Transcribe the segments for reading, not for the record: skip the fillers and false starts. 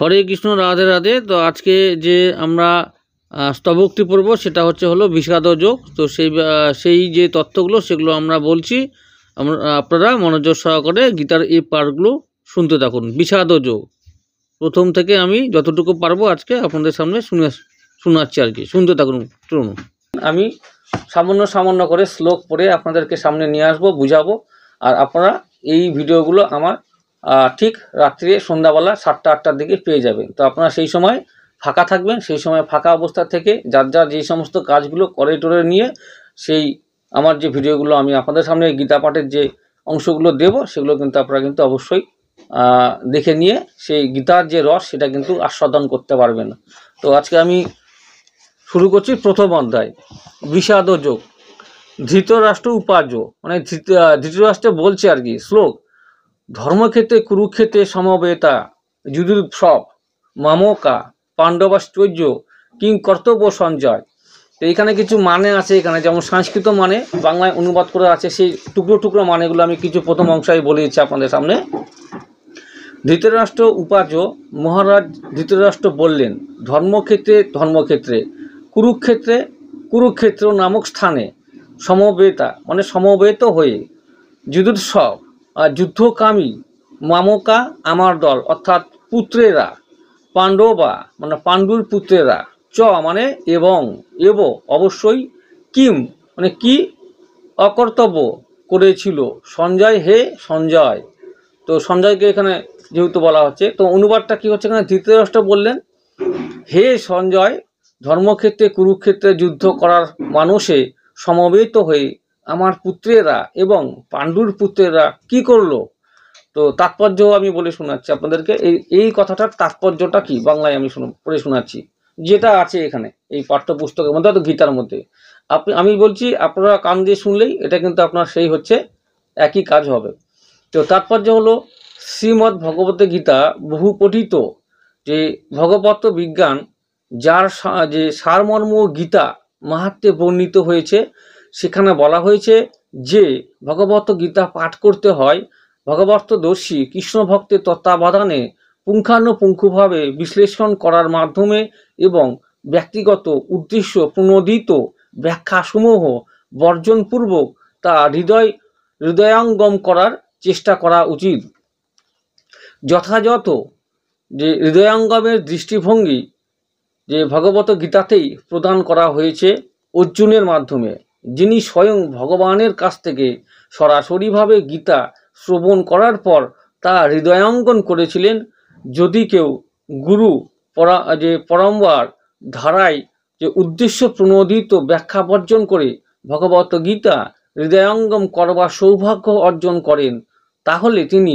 হরে কৃষ্ণ, রাধে রাধে। তো আজকে যে আমরা স্তবোক্তি পড়ব সেটা হলো বিষাদ যোগ। তো সেই যে তথ্যগুলো সেগুলো আমরা বলছি, আপনারা মনোযোগ সহকারে গীতার এই পার্টগুলো শুনতে থাকুন। বিষাদ যোগ প্রথম থেকে আমি যতটুকু পারবো আজকে আপনাদের সামনে শোনাচ্ছি আর কি, শুনতে থাকুন। শুনুন, আমি সামান্য করে শ্লোক পড়ে আপনাদেরকে সামনে নিয়ে আসবো, বুঝাবো। আর আপনারা এই ভিডিওগুলো আমার ঠিক রাত্রে সন্ধ্যাবেলা 7টা-8টার দিকে পেয়ে যাবেন। তো আপনারা সেই সময় ফাঁকা থাকবেন, সেই সময় ফাঁকা অবস্থা থেকে যার যে সমস্ত কাজগুলো করে টোরে নিয়ে সেই আমার যে ভিডিওগুলো আমি আপনাদের সামনে গীতা পাঠের যে অংশগুলো দেব সেগুলো কিন্তু আপনারা কিন্তু অবশ্যই দেখে নিয়ে সেই গীতার যে রস সেটা কিন্তু আস্বাদন করতে পারবেন। তো আজকে আমি শুরু করছি প্রথম অধ্যায়, বিষাদ যোগ। ধৃতরাষ্ট্র উপার্য, মানে ধৃতরাষ্ট্র বলছে আর কি শ্লোক, ধর্মক্ষেত্রে কুরুক্ষেত্রে সমবেতা যুধিষ্ঠির মামকা পাণ্ডবাশ্চর্য কিং কর্তব্য সঞ্জয়। তো এইখানে কিছু মানে আছে, এখানে যেমন সংস্কৃত মানে বাংলায় অনুবাদ করে আছে, সেই টুকরো মানেগুলো আমি কিছু প্রথম অংশে বলে দিচ্ছি আপনাদের সামনে। ধৃতরাষ্ট্র উপার্য, মহারাজ ধৃতরাষ্ট্র বললেন, ধর্মক্ষেত্রে কুরুক্ষেত্র নামক স্থানে সমবেতা মানে সমবেত হয়ে যুধিষ্ঠির যুদ্ধকামী মামকা আমার দল অর্থাৎ পুত্রেরা, পাণ্ডবা মানে পাণ্ডুর পুত্রেরা, চ মানে এবং অবশ্যই, কিম মানে কি অকর্তব্য করেছিল, সঞ্জয় হে সঞ্জয়। তো সঞ্জয়কে এখানে যেহেতু বলা হচ্ছে, তো অনুবাদটা কি হচ্ছে, এখানে ধৃতরাষ্ট্র বললেন, হে সঞ্জয়, ধর্মক্ষেত্রে কুরুক্ষেত্রে যুদ্ধ করার মানুষে সমবেত হয়ে আমার পুত্রেরা এবং পাণ্ডুর পুত্রেরা কি করলো। তো তাৎপর্য আমি বলে শোনাচ্ছি আপনাদেরকে। এই কথাটার তাৎপর্যটা কি বাংলায় আমি পড়ে শোনাচ্ছি, যেটা আছে এখানে এই পাঠ্যপুস্তকের মধ্যে, অর্থাৎ গীতার মধ্যে। আমি বলছি, আপনারা কান দিয়ে শুনলেই এটা কিন্তু আপনার সেই হচ্ছে একই কাজ হবে। তো তাৎপর্য হলো, শ্রীমদ্ ভগবত গীতা বহু পঠিত যে ভগবত বিজ্ঞান, যার যে সারমর্ম গীতা মাহাত্ম্যে বর্ণিত হয়েছে, সেখানে বলা হয়েছে যে ভগবত গীতা পাঠ করতে হয় ভগবতদর্শী কৃষ্ণ ভক্তের তত্ত্বাবধানে পুঙ্খানুপুঙ্খভাবে বিশ্লেষণ করার মাধ্যমে এবং ব্যক্তিগত উদ্দেশ্য প্রণোদিত ব্যাখ্যাসমূহ বর্জনপূর্বক তা হৃদয়ঙ্গম করার চেষ্টা করা উচিত। যথাযথ যে হৃদয়ঙ্গমের দৃষ্টিভঙ্গি যে ভগবত গীতাতেই প্রদান করা হয়েছে অর্জুনের মাধ্যমে, যিনি স্বয়ং ভগবানের কাছ থেকে সরাসরিভাবে গীতা শ্রবণ করার পর তা হৃদয়ঙ্গম করেছিলেন। যদি কেউ গুরু পরম্পরার ধারায় যে উদ্দেশ্য প্রণোদিত ব্যাখ্যা বর্জন করে ভগবত গীতা হৃদয়ঙ্গম করবার সৌভাগ্য অর্জন করেন, তাহলে তিনি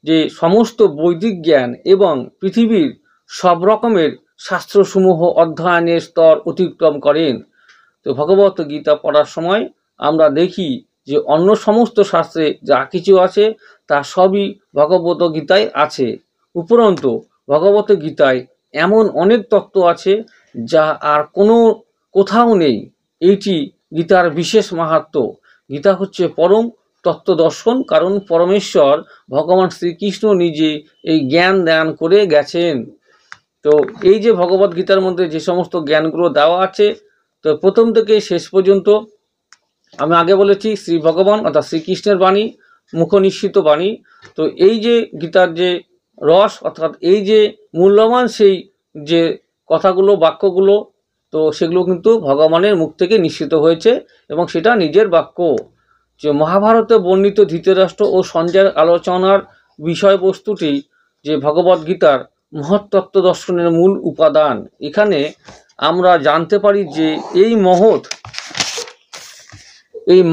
যে সমস্ত বৈদিক জ্ঞান এবং পৃথিবীর সব রকমের শাস্ত্রসমূহ অধ্যয়নের স্তর অতিক্রম করেন। তো ভগবত গীতা পড়ার সময় আমরা দেখি যে অন্য সমস্ত শাস্ত্রে যা কিছু আছে তা সবই ভগবত গীতায় আছে। উপরন্তু ভগবত গীতায় এমন অনেক তত্ত্ব আছে যা আর কোথাও নেই। এইটি গীতার বিশেষ মাহাত্ম্য। গীতা হচ্ছে পরম তত্ত্ব দর্শন, কারণ পরমেশ্বর ভগবান শ্রীকৃষ্ণ নিজে এই জ্ঞান দান করে গেছেন। তো এই যে ভগবত গীতার মধ্যে যে সমস্ত জ্ঞানগুলো দেওয়া আছে, তো প্রথম থেকে শেষ পর্যন্ত আমি আগে বলেছি শ্রী ভগবান অর্থাৎ শ্রীকৃষ্ণের বাণী, মুখনিঃসৃত বাণী। তো এই যে গীতার যে রস অর্থাৎ এই যে মূল্যবান সেই যে কথাগুলো, বাক্যগুলো, তো সেগুলো কিন্তু ভগবানের মুখ থেকে নিঃসৃত হয়েছে এবং সেটা নিজের বাক্য। যে মহাভারতে বর্ণিত ধৃতরাষ্ট্র ও সঞ্জয়ের আলোচনার বিষয়বস্তুটি যে ভগবত গীতার মহত্তত্ত্ব দর্শনের মূল উপাদান। এখানে আমরা জানতে পারি যে এই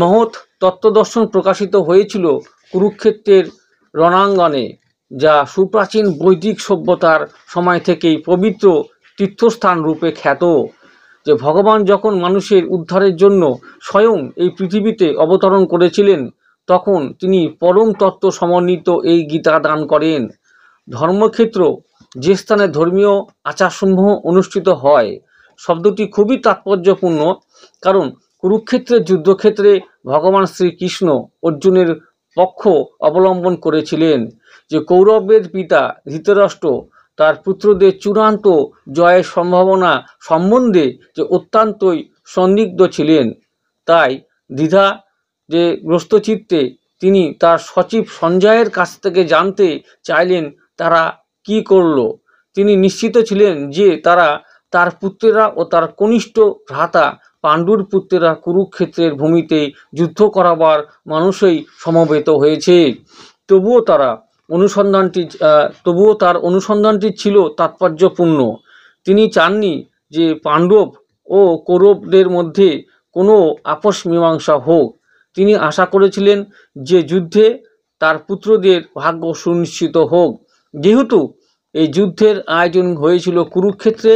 মহৎ তত্ত্বদর্শন প্রকাশিত হয়েছিল কুরুক্ষেত্রের রণাঙ্গনে, যা সুপ্রাচীন বৈদিক সভ্যতার সময় থেকেই পবিত্র তীর্থস্থান রূপে খ্যাত। যে ভগবান যখন মানুষের উদ্ধারের জন্য স্বয়ং এই পৃথিবীতে অবতরণ করেছিলেন, তখন তিনি পরম তত্ত্ব সমন্বিত এই গীতা দান করেন। ধর্মক্ষেত্র যে স্থানে ধর্মীয় আচারসমূহ অনুষ্ঠিত হয় শব্দটি খুবই তাৎপর্যপূর্ণ, কারণ কুরুক্ষেত্রের যুদ্ধক্ষেত্রে ভগবান শ্রীকৃষ্ণ অর্জুনের পক্ষ অবলম্বন করেছিলেন। যে কৌরবের পিতা ধৃতরাষ্ট্র তার পুত্রদের চূড়ান্ত জয়ের সম্ভাবনা সম্বন্ধে যে অত্যন্তই সন্দিগ্ধ ছিলেন। তাই দ্বিধা যে গ্রস্ত চিত্তে তিনি তার সচিব সঞ্জয়ের কাছ থেকে জানতে চাইলেন তারা কি করল। তিনি নিশ্চিত ছিলেন যে তার পুত্রেরা ও তার কনিষ্ঠ ভ্রাতা পাণ্ডুর পুত্রেরা কুরুক্ষেত্রের ভূমিতে যুদ্ধ করাবার মানুষই সমবেত হয়েছে। তবুও তার অনুসন্ধানটি ছিল তাৎপর্যপূর্ণ। তিনি চাননি যে পাণ্ডব ও কৌরবদের মধ্যে কোনো আপোষ মীমাংসা হোক। তিনি আশা করেছিলেন যে যুদ্ধে তার পুত্রদের ভাগ্য সুনিশ্চিত হোক। যেহেতু এই যুদ্ধের আয়োজন হয়েছিল কুরুক্ষেত্রে,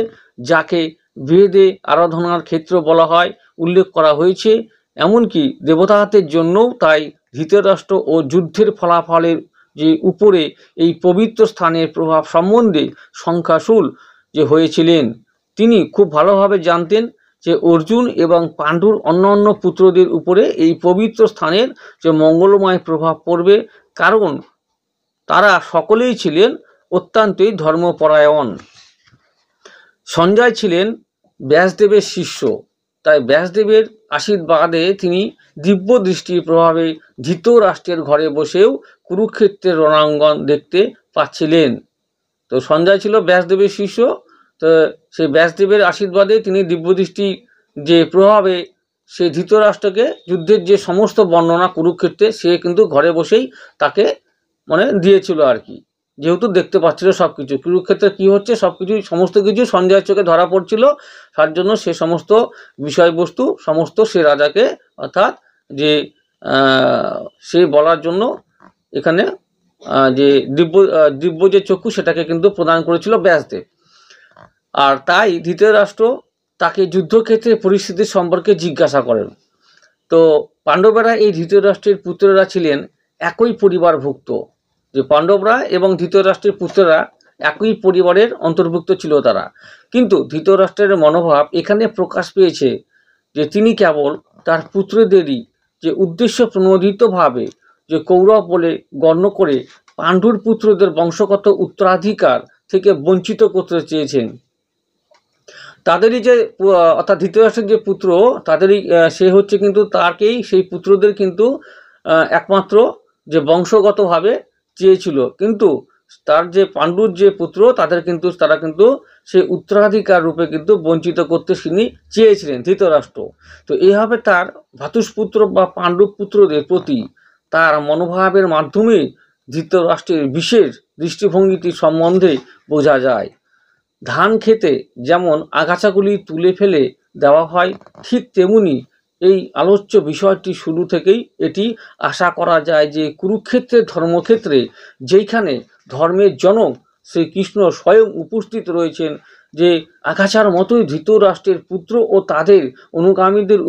যাকে বেদে আরাধনার ক্ষেত্র বলা হয়, উল্লেখ করা হয়েছে, এমনকি দেবতাদের জন্যও, তাই ধৃতরাষ্ট্র ও যুদ্ধের ফলাফলের যে উপরে এই পবিত্র স্থানের প্রভাব সম্বন্ধে সংখ্যাশূল যে হয়েছিলেন। তিনি খুব ভালোভাবে জানতেন যে অর্জুন এবং পাণ্ডুর অন্যান্য পুত্রদের উপরে এই পবিত্র স্থানের যে মঙ্গলময় প্রভাব পড়বে, কারণ তারা সকলেই ছিলেন অত্যন্তই ধর্মপরায়ণ। সঞ্জয় ছিলেন ব্যাসদেবের শিষ্য, তাই ব্যাসদেবের আশীর্বাদে তিনি দিব্য দৃষ্টির প্রভাবে ধৃতরাষ্ট্রের ঘরে বসেও কুরুক্ষেত্রের রণাঙ্গন দেখতে পাচ্ছিলেন। তো সঞ্জয় ছিল ব্যাসদেবের শিষ্য, তো সেই ব্যাসদেবের আশীর্বাদে তিনি দিব্যদৃষ্টি যে প্রভাবে সে ধৃতরাষ্ট্রকে যুদ্ধের যে সমস্ত বর্ণনা কুরুক্ষেত্রে সে কিন্তু ঘরে বসেই তাকে দিয়েছিল আর কি, যেহেতু দেখতে পাচ্ছিল সব কিছু কুরুক্ষেত্রে কী হচ্ছে, সমস্ত কিছু সঞ্জয়ের চোখে ধরা পড়ছিল। তার জন্য সে সমস্ত বিষয়বস্তু সমস্ত সে রাজাকে, অর্থাৎ যে সে বলার জন্য এখানে যে দিব্য যে চক্ষু সেটাকে কিন্তু প্রদান করেছিল ব্যাসদেব। আর তাই ধৃতরাষ্ট্র তাকে যুদ্ধক্ষেত্রে পরিস্থিতি সম্পর্কে জিজ্ঞাসা করেন। তো পাণ্ডবেরা এই ধৃতরাষ্ট্রের পুত্ররা ছিলেন একই পরিবারভুক্ত, যে পাণ্ডবরা এবং ধৃতরাষ্ট্রের পুত্ররা একই পরিবারের অন্তর্ভুক্ত ছিল তারা। কিন্তু ধৃতরাষ্ট্রের মনোভাব এখানে প্রকাশ পেয়েছে যে তিনি কেবল তার পুত্রদেরই যে উদ্দেশ্য প্রণোদিতভাবে যে কৌরব বলে গণ্য করে পাণ্ডুর পুত্রদের বংশগত উত্তরাধিকার থেকে বঞ্চিত করতে চেয়েছেন। তাদেরই যে অর্থাৎ ধৃতরাষ্ট্রের যে পুত্র তাদেরই সে হচ্ছে কিন্তু তাকেই সেই পুত্রদের কিন্তু একমাত্র যে বংশগতভাবে চেয়েছিল, কিন্তু তার যে পাণ্ডুর যে পুত্র তারা কিন্তু সেই উত্তরাধিকার রূপে কিন্তু বঞ্চিত করতে তিনি চেয়েছিলেন ধৃতরাষ্ট্র। তো এইভাবে তার ভ্রাতুষ্পুত্র বা পাণ্ডব পুত্রদের প্রতি তার মনোভাবের মাধ্যমে ধৃতরাষ্ট্রের বিশেষ দৃষ্টিভঙ্গিটি সম্বন্ধে বোঝা যায়। ধান খেতে যেমন আগাছাগুলি তুলে ফেলে দেওয়া হয়, ঠিক তেমনি এই আলোচ্য বিষয়টি শুরু থেকেই এটি আশা করা যায় যে কুরুক্ষেত্রের ধর্মক্ষেত্রে যেইখানে ধর্মের জনক শ্রীকৃষ্ণ স্বয়ং উপস্থিত রয়েছেন, যে আগাছার মতোই ধৃতরাষ্ট্রের পুত্র ও তাদের অনুগামীদের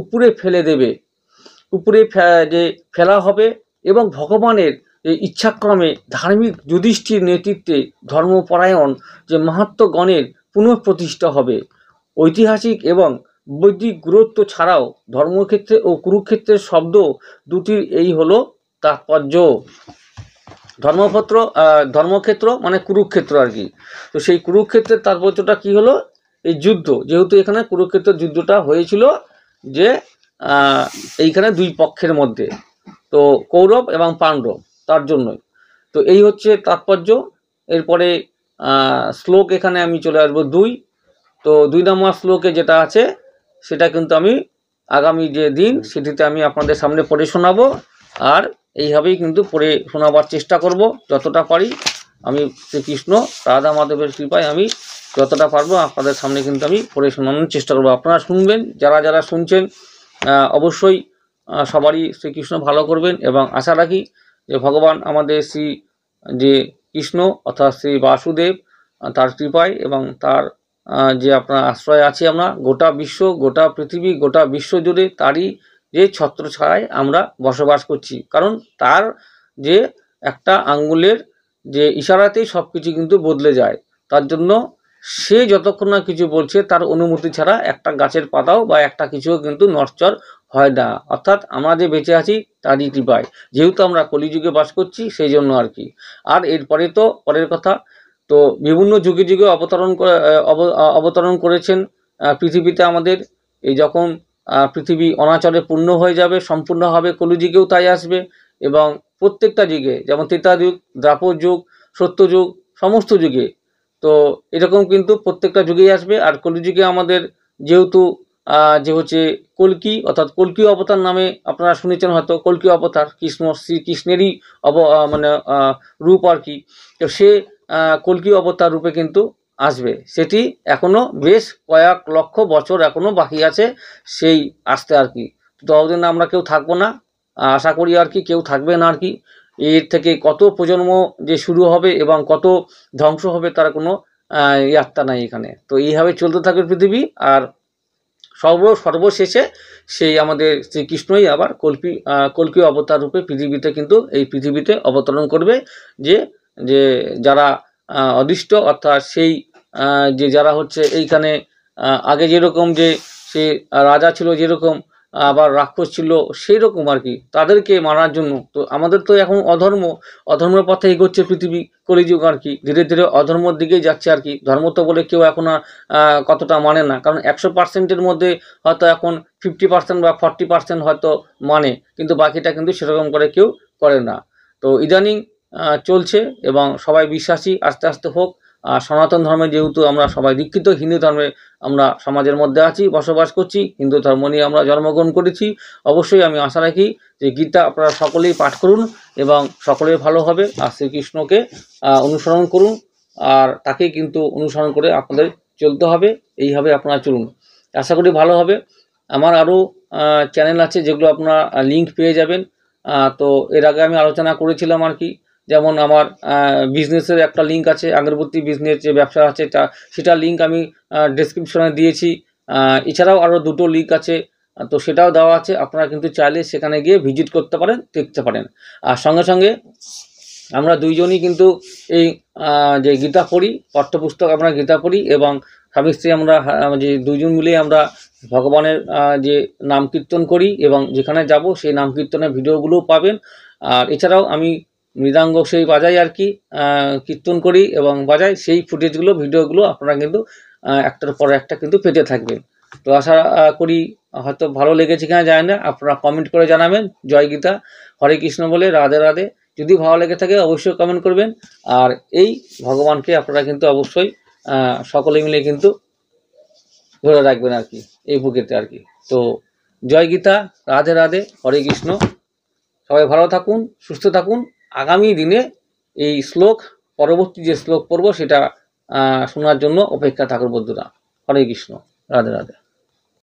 উপরে ফেলে দেবে, ফেলা হবে এবং ভগবানের ইচ্ছাক্রমে ধার্মিক যুধিষ্ঠির নেতৃত্বে ধর্মপরায়ণ যে মাহাত্ম্যগণের পুনঃপ্রতিষ্ঠা হবে। ঐতিহাসিক এবং বৈদিক গুরুত্ব ছাড়াও ধর্মক্ষেত্রে ও কুরুক্ষেত্রের শব্দ দুটির এই হলো তাৎপর্য। ধর্মক্ষেত্র মানে কুরুক্ষেত্র আর কি। তো সেই কুরুক্ষেত্রের তাৎপর্যটা কি হলো, এই যুদ্ধ, যেহেতু এখানে কুরুক্ষেত্রের যুদ্ধটা হয়েছিল যে এইখানে দুই পক্ষের মধ্যে, তো কৌরব এবং পাণ্ডব, তার জন্যই। তো এই হচ্ছে তাৎপর্য। এরপরে শ্লোক এখানে আমি চলে আসবো 2। তো 2 নম্বর শ্লোকে যেটা আছে সেটা কিন্তু আমি আগামী যে দিন সেটিতে আমি আপনাদের সামনে পড়ে শোনাবো, আর এইভাবেই কিন্তু পড়ে শোনাবার চেষ্টা করব যতটা পারি। আমি শ্রীকৃষ্ণ রাধা মাধবের কৃপায় আমি যতটা পারবো আপনাদের সামনে কিন্তু আমি পড়ে শোনানোর চেষ্টা করবো। আপনারা শুনবেন, যারা শুনছেন অবশ্যই সবারই শ্রীকৃষ্ণ ভালো করবেন, এবং আশা রাখি যে ভগবান আমাদের শ্রী যে কৃষ্ণ অর্থাৎ শ্রী বাসুদেব তার কৃপায় এবং তার যে আপনার আশ্রয় আছি আমরা, গোটা বিশ্ব, গোটা পৃথিবী, গোটা বিশ্ব জুড়ে তারই যে ছত্রছায়ায় আমরা বসবাস করছি। কারণ তার যে একটা আঙ্গুলের যে ইশারাতেই সব কিছু কিন্তু বদলে যায়। তার জন্য সে যতক্ষণ না কিছু বলছে তার অনুমতি ছাড়া একটা গাছের পাতাও বা একটা কিছুও কিন্তু নড়চড় হয় না। অর্থাৎ আমরা যে বেঁচে আছি তারই কৃপায়, যেহেতু আমরা কলিযুগে বাস করছি সেই জন্য আর কি। আর এরপরে তো পরের কথা, তো বিভিন্ন যুগে যুগে অবতরণ করেছেন পৃথিবীতে আমাদের। এই যখন পৃথিবী অনাচরে পূর্ণ হয়ে যাবে, সম্পূর্ণ হবে, কলিযুগেও তাই আসবে। এবং প্রত্যেকটা যুগে, যেমন ত্রেতা যুগ, দ্বাপর যুগ, সত্যযুগ, সমস্ত যুগে তো এরকম কিন্তু প্রত্যেকটা যুগেই আসবে। আর কলিযুগে আমাদের যেহেতু যে হচ্ছে কল্কি, অর্থাৎ কল্কি অবতার নামে আপনারা শুনেছেন হয়তো, কল্কি অবতার শ্রীকৃষ্ণেরই মানে রূপ আর কি। তো সে কল্কি অবতার রূপে কিন্তু আসবে, সেটি এখনো বেশ কয়েক লক্ষ বছর এখনো বাকি আছে সেই আসতে আর কি। ততদিন আমরা কেউ থাকবো না, আশা করি আর কি কেউ থাকবে না আর কি। এর থেকে কত প্রজন্ম যে শুরু হবে এবং কত ধ্বংস হবে তার কোনো ইয়াত্তা নাই এখানে। তো এইভাবে চলতে থাকবে পৃথিবী। আর সর্বশেষে সেই আমাদের শ্রীকৃষ্ণই আবার কল্কি অবতার রূপে পৃথিবীতে কিন্তু এই পৃথিবীতে অবতরণ করবে। যে যে যারা অদৃষ্ট, অর্থাৎ সেই যে যারা হচ্ছে এইখানে আগে যেরকম যে সে রাজা ছিল, যেরকম আবার রাক্ষস ছিল সেই রকম আর কি, তাদেরকে মারার জন্য। তো আমাদের তো এখন অধর্মের পথে এগোচ্ছে পৃথিবী, কলিযুগ আর কি, ধীরে ধীরে অধর্মের দিকেই যাচ্ছে আর কি। ধর্ম তো বলে কেউ এখন আর কতটা মানে না, কারণ 100%-এর মধ্যে হয়তো এখন 50% বা 40% হয়তো মানে, কিন্তু বাকিটা কিন্তু সেরকম করে কেউ করে না। তো ইদানিং চলছে এবং সবাই বিশ্বাসী আস্তে আস্তে হোক। আর সনাতন ধর্মে যেহেতু আমরা সবাই দীক্ষিত, হিন্দু ধর্মে আমরা সমাজের মধ্যে আছি, বসবাস করছি, হিন্দু ধর্ম নিয়ে আমরা জন্মগ্রহণ করেছি। অবশ্যই আমি আশা রাখি যে গীতা আপনারা সকলেই পাঠ করুন এবং সকলেই ভালো হবে। আর শ্রীকৃষ্ণকে অনুসরণ করুন, আর তাকেই কিন্তু অনুসরণ করে আপনাদের চলতে হবে। এইভাবে আপনারা চলুন, আশা করি ভালো হবে। আমার আরও চ্যানেল আছে যেগুলো আপনারা লিঙ্ক পেয়ে যাবেন। তো এর আগে আমি আলোচনা করেছিলাম আর কি, যেমন আমার বিজনেসের একটা লিঙ্ক আছে, আগরবাতি বিজনেস যে ব্যবসা আছে সেটার লিঙ্ক আমি ডেসক্রিপশনে দিয়েছি। এছাড়াও আরও দুটো লিঙ্ক আছে, তো সেটাও দেওয়া আছে, আপনারা কিন্তু চাইলে সেখানে গিয়ে ভিজিট করতে পারেন, দেখতে পারেন। আর সঙ্গে সঙ্গে আমরা দুইজনই কিন্তু এই যে গীতা পড়ি, পাঠ্যপুস্তক আমরা গীতা পড়ি, এবং স্বামী স্ত্রী আমরা যে দুইজন মিলে আমরা ভগবানের যে নাম কীর্তন করি, এবং যেখানে যাব সেই নাম কীর্তনের ভিডিওগুলোও পাবেন। আর এছাড়াও আমি মৃদাঙ্গ সেই বাজাই আর কি, কীর্তন করি এবং বাজাই, সেই ফুটেজগুলো ভিডিওগুলো আপনারা কিন্তু একটার পর একটা কিন্তু পেতে থাকবেন। তো আশা করি হয়তো ভালো লেগেছে কিনা জানি না, আপনারা কমেন্ট করে জানাবেন। জয় গীতা, হরে কৃষ্ণ বলে রাধে রাধে। যদি ভালো লেগে থাকে অবশ্যই কমেন্ট করবেন। আর এই ভগবানকে আপনারা কিন্তু অবশ্যই সকলে মিলে কিন্তু ধরে রাখবেন আর কি, এই বুকেতে আর কি। তো জয় গীতা, রাধে রাধে, হরে কৃষ্ণ। সবাই ভালো থাকুন, সুস্থ থাকুন। আগামী দিনে এই শ্লোক, পরবর্তী যে শ্লোক পড়ব সেটা শোনার জন্য অপেক্ষা থাকুন বন্ধুরা। হরে কৃষ্ণ, রাধে রাধে।